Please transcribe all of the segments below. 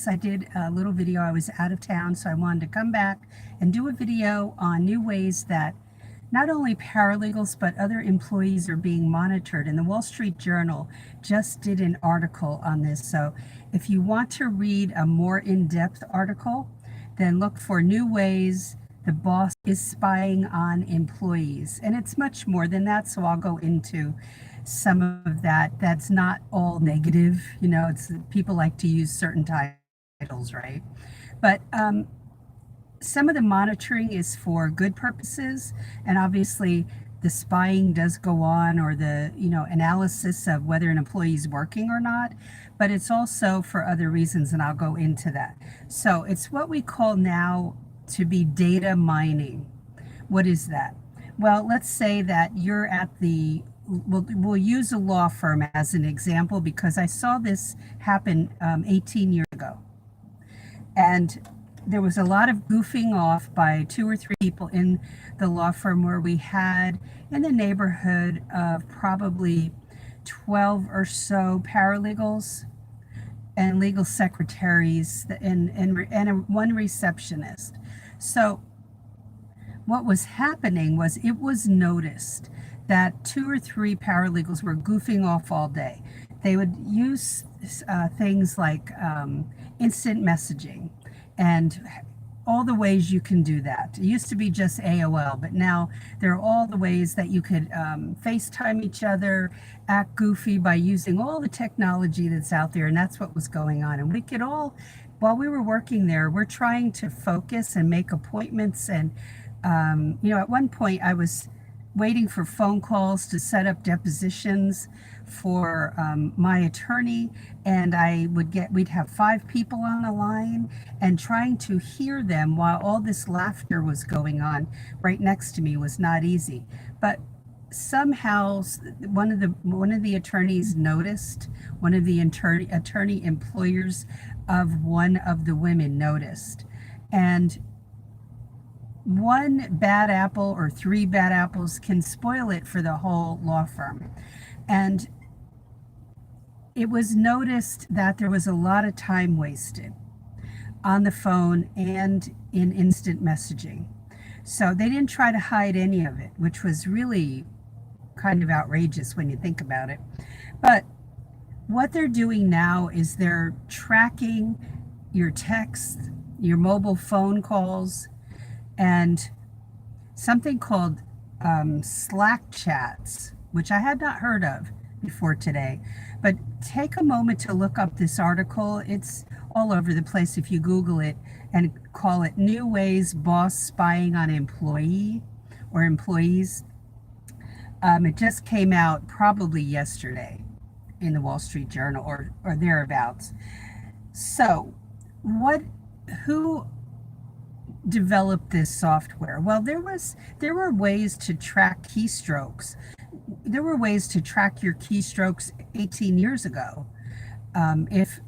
I did a little video. I was out of town, so I wanted to come back and do a video on new ways that not only paralegals but other employees are being monitored. And the Wall Street Journal just did an article on this. So if you want to read a more in-depth article, then look for new ways the boss is spying on employees. And it's much more than that, so I'll go into some of that. That's not all negative. It's people like to use certain titles, right? But some of the monitoring is for good purposes, and obviously the spying does go on, or the analysis of whether an employee is working or not, but it's also for other reasons, and I'll go into that. So it's what we call now to be data mining. What is that? Well, let's say that you're at we'll use a law firm as an example, because I saw this happen 18 years ago. And there was a lot of goofing off by 2 or 3 people in the law firm, where we had in the neighborhood of probably 12 or so paralegals and legal secretaries and one receptionist. So what was happening was, it was noticed that 2 or 3 paralegals were goofing off all day. They would use things like instant messaging and all the ways you can do that. It used to be just AOL, but now there are all the ways that you could FaceTime each other, act goofy by using all the technology that's out there, and that's what was going on. And we could all, while we were working there, we're trying to focus and make appointments. And at one point I was waiting for phone calls to set up depositions for my attorney, and we'd have 5 people on the line, and trying to hear them while all this laughter was going on right next to me was not easy. But somehow one of the attorneys noticed, one of the attorney employers of one of the women noticed, and one bad apple or 3 bad apples can spoil it for the whole law firm. And it was noticed that there was a lot of time wasted on the phone and in instant messaging. So they didn't try to hide any of it, which was really kind of outrageous when you think about it. But what they're doing now is they're tracking your texts, your mobile phone calls, and something called Slack chats, which I had not heard of before today. But take a moment to look up this article. It's all over the place if you Google it and call it New Ways Boss Spying on Employee or Employees. It just came out probably yesterday in the Wall Street Journal or thereabouts. So who developed this software? Well, there were ways to track keystrokes. There were ways to track your keystrokes 18 years ago. If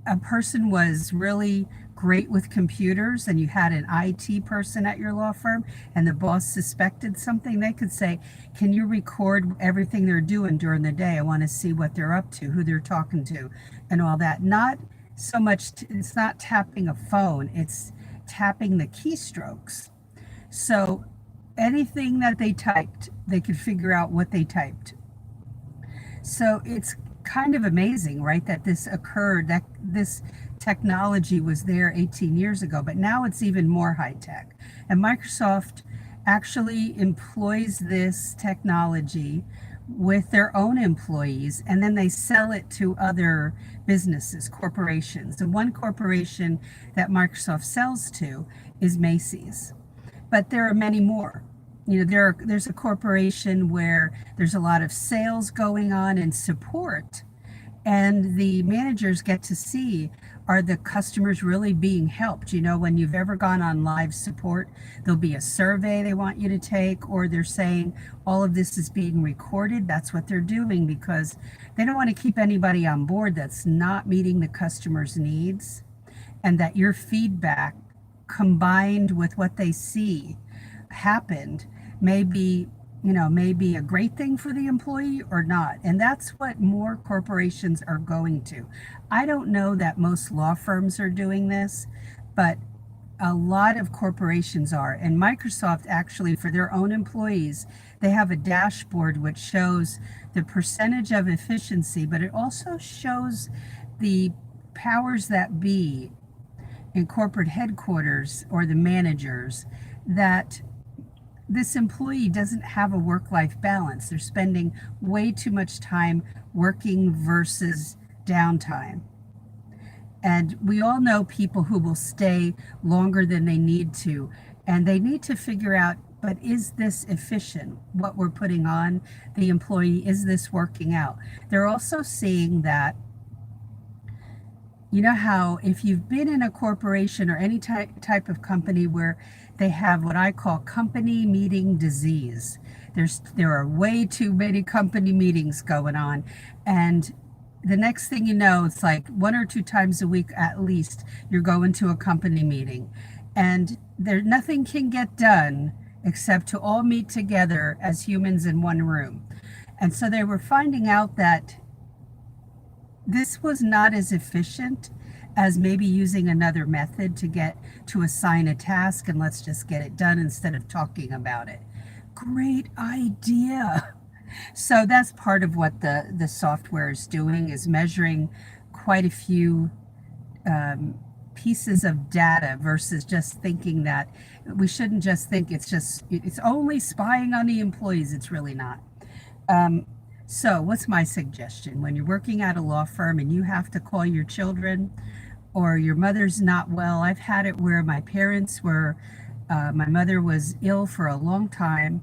a person was really great with computers and you had an IT person at your law firm and the boss suspected something, they could say, can you record everything they're doing during the day? I want to see what they're up to, who they're talking to, and all that. Not so much, it's not tapping a phone, it's tapping the keystrokes. So anything that they typed, they could figure out what they typed. So it's kind of amazing, right, that this occurred, that this technology was there 18 years ago, but now it's even more high tech. And Microsoft actually employs this technology with their own employees, and then they sell it to other businesses, corporations. And one corporation that Microsoft sells to is Macy's, but there are many more. There's a corporation where there's a lot of sales going on and support, and the managers get to see, are the customers really being helped? When you've ever gone on live support, there'll be a survey they want you to take, or they're saying all of this is being recorded. That's what they're doing because they don't want to keep anybody on board that's not meeting the customer's needs, and that your feedback combined with what they see happened may be may be a great thing for the employee or not. And that's what more corporations are going to. I don't know that most law firms are doing this, but a lot of corporations are. And Microsoft actually, for their own employees, they have a dashboard which shows the percentage of efficiency, but it also shows the powers that be in corporate headquarters or the managers that this employee doesn't have a work-life balance. They're spending way too much time working versus downtime. And we all know people who will stay longer than they need to. And they need to figure out, but is this efficient? What we're putting on the employee, is this working out? They're also seeing that, you know how if you've been in a corporation or any type of company where they have what I call company meeting disease. There are way too many company meetings going on. And the next thing you know, it's like 1 or 2 times a week at least, you're going to a company meeting. And nothing can get done except to all meet together as humans in one room. And so they were finding out that this was not as efficient as maybe using another method to assign a task and let's just get it done instead of talking about it. Great idea. So that's part of what the software is doing, is measuring quite a few pieces of data versus just thinking that we shouldn't just think it's only spying on the employees. It's really not. So what's my suggestion? When you're working at a law firm and you have to call your children or your mother's not well, I've had it where my mother was ill for a long time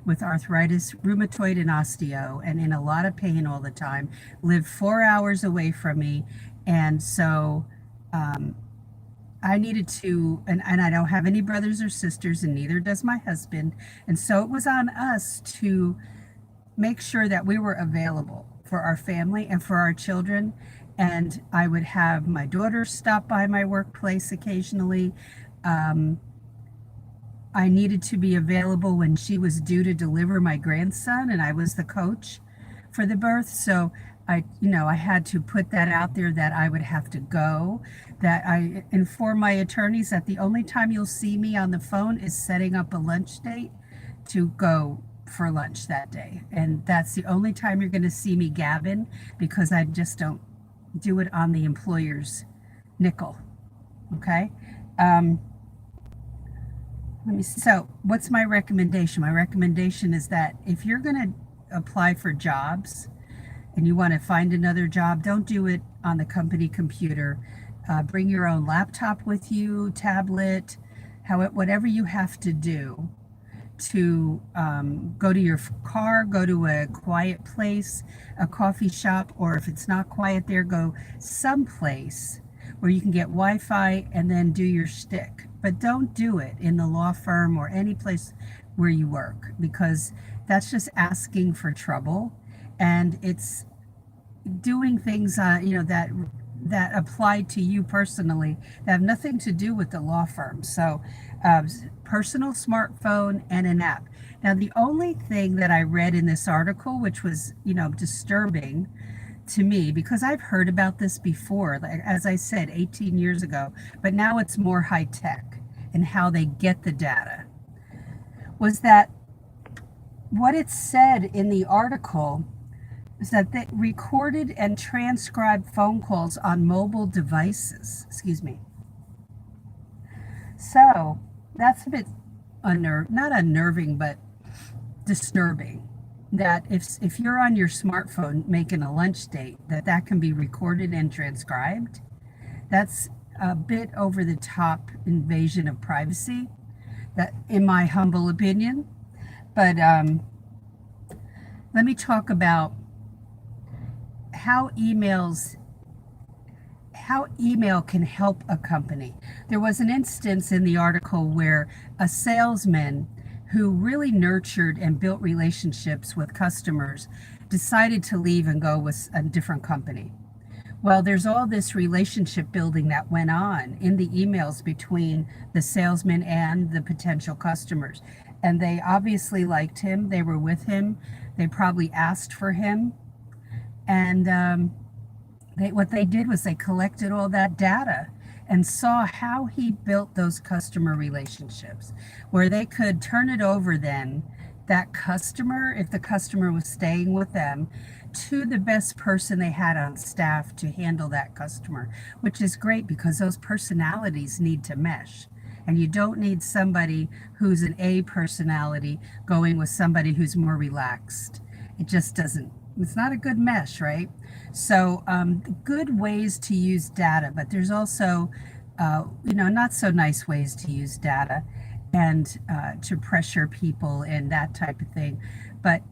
with arthritis, rheumatoid, and osteo, and in a lot of pain all the time, lived 4 hours away from me. And so I needed to, and I don't have any brothers or sisters, and neither does my husband. And so it was on us to make sure that we were available for our family and for our children. And I would have my daughter stop by my workplace occasionally. I needed to be available when she was due to deliver my grandson, and I was the coach for the birth. So I had to put that out there that I would have to go, that I inform my attorneys that the only time you'll see me on the phone is setting up a lunch date to go for lunch that day. And that's the only time you're going to see me gabbing, because I just don't do it on the employer's nickel. Okay. So what's my recommendation? My recommendation is that if you're going to apply for jobs and you want to find another job, don't do it on the company computer. Bring your own laptop with you, tablet, whatever you have to do to go to your car, go to a quiet place, a coffee shop, or if it's not quiet there, go someplace where you can get Wi-Fi and then do your shtick. But don't do it in the law firm or any place where you work, because that's just asking for trouble, and it's doing things that apply to you personally that have nothing to do with the law firm. So personal smartphone and an app. Now, the only thing that I read in this article, which was disturbing to me, because I've heard about this before, like, as I said, 18 years ago, but now it's more high tech and how they get the data, was that what it said in the article is that they recorded and transcribed phone calls on mobile devices. Excuse me. So that's a bit not unnerving, but disturbing. That if you're on your smartphone making a lunch date, that can be recorded and transcribed. That's a bit over the top invasion of privacy, that, in my humble opinion. But let me talk about how email can help a company. There was an instance in the article where a salesman who really nurtured and built relationships with customers decided to leave and go with a different company. Well, there's all this relationship building that went on in the emails between the salesman and the potential customers. and they obviously liked him. They were with him. They probably asked for him. And what they did was they collected all that data and saw how he built those customer relationships, where they could turn it over then, that customer, if the customer was staying with them, to the best person they had on staff to handle that customer, which is great because those personalities need to mesh. And you don't need somebody who's an A personality going with somebody who's more relaxed. It just doesn't, it's not a good mesh, right? So good ways to use data, but there's also, not so nice ways to use data and to pressure people and that type of thing. But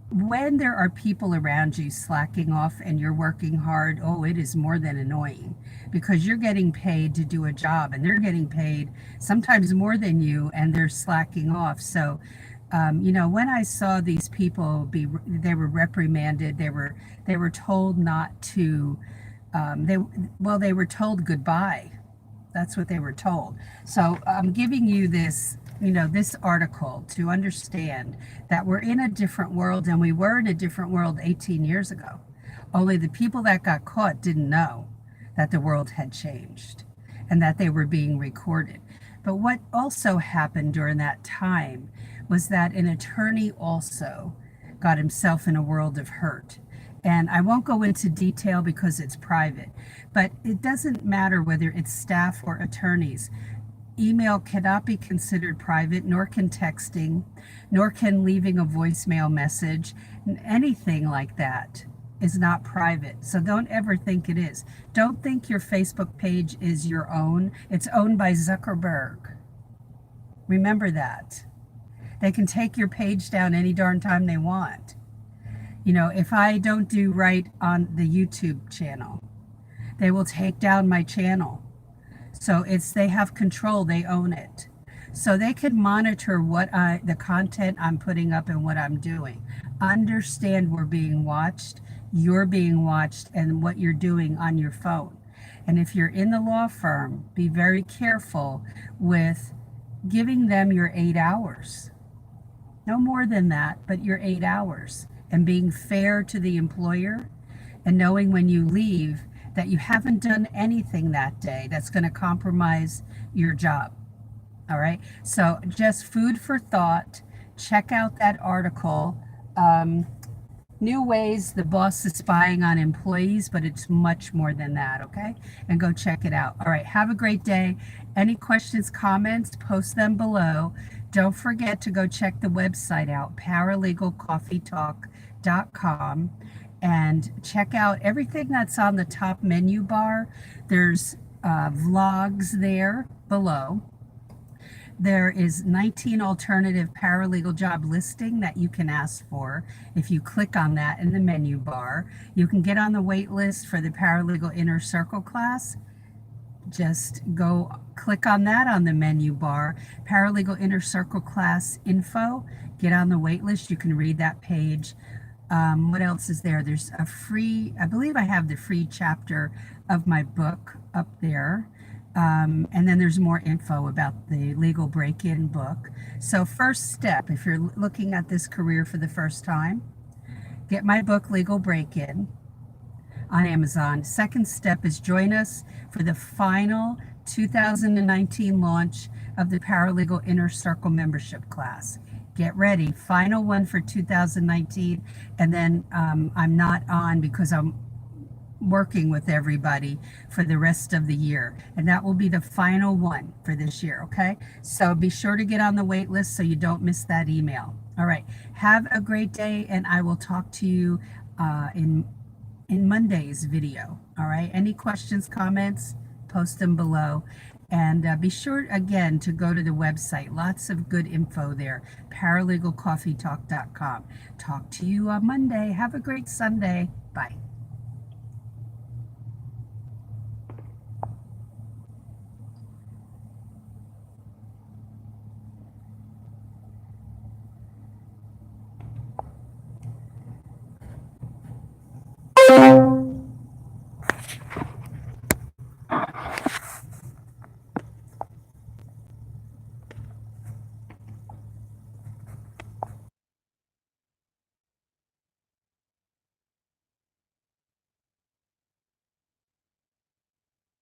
when there are people around you slacking off and you're working hard, oh, it is more than annoying because you're getting paid to do a job and they're getting paid sometimes more than you and they're slacking off. So, when I saw these people they were reprimanded, they were told not to, they were told goodbye. That's what they were told. So I'm giving you this, this article to understand that we're in a different world, and we were in a different world 18 years ago. Only the people that got caught didn't know that the world had changed and that they were being recorded. But what also happened during that time was that an attorney also got himself in a world of hurt. And I won't go into detail because it's private, but it doesn't matter whether it's staff or attorneys. Email cannot be considered private, nor can texting, nor can leaving a voicemail message. Anything like that is not private. So don't ever think it is. Don't think your Facebook page is your own. It's owned by Zuckerberg. Remember that. They can take your page down any darn time they want. If I don't do right on the YouTube channel, they will take down my channel. So they have control, they own it. So they can monitor the content I'm putting up and what I'm doing. Understand we're being watched, you're being watched, and what you're doing on your phone. And if you're in the law firm, be very careful with giving them your 8 hours. No more than that, but your 8 hours. And being fair to the employer and knowing when you leave that you haven't done anything that day that's going to compromise your job. All right. So just food for thought. Check out that article. New ways the boss is spying on employees, but it's much more than that. Okay. And go check it out. All right. Have a great day. Any questions, comments, post them below. Don't forget to go check the website out, paralegalcoffeetalk.com, and check out everything that's on the top menu bar. There's vlogs there below. There is 19 alternative paralegal job listing that you can ask for. If you click on that in the menu bar, you can get on the wait list for the Paralegal Inner Circle class. Just go click on that on the menu bar, Paralegal Inner Circle class info. Get on the wait list. You can read that page. What else is there? There's a free, I believe I have the free chapter of my book up there. And then there's more info about the legal break-in book. So first step, if you're looking at this career for the first time, get my book, Legal Break-In, on Amazon. Second step is join us for the final 2019 launch of the Paralegal Inner Circle membership class. Get ready, final one for 2019, and then I'm not on because I'm working with everybody for the rest of the year, and that will be the final one for this year. Okay, so be sure to get on the wait list so you don't miss that email. All right, have a great day, and I will talk to you in Monday's video. All right, any questions, comments, post them below. And be sure, again, to go to the website. Lots of good info there, paralegalcoffeetalk.com. Talk to you on Monday. Have a great Sunday. Bye.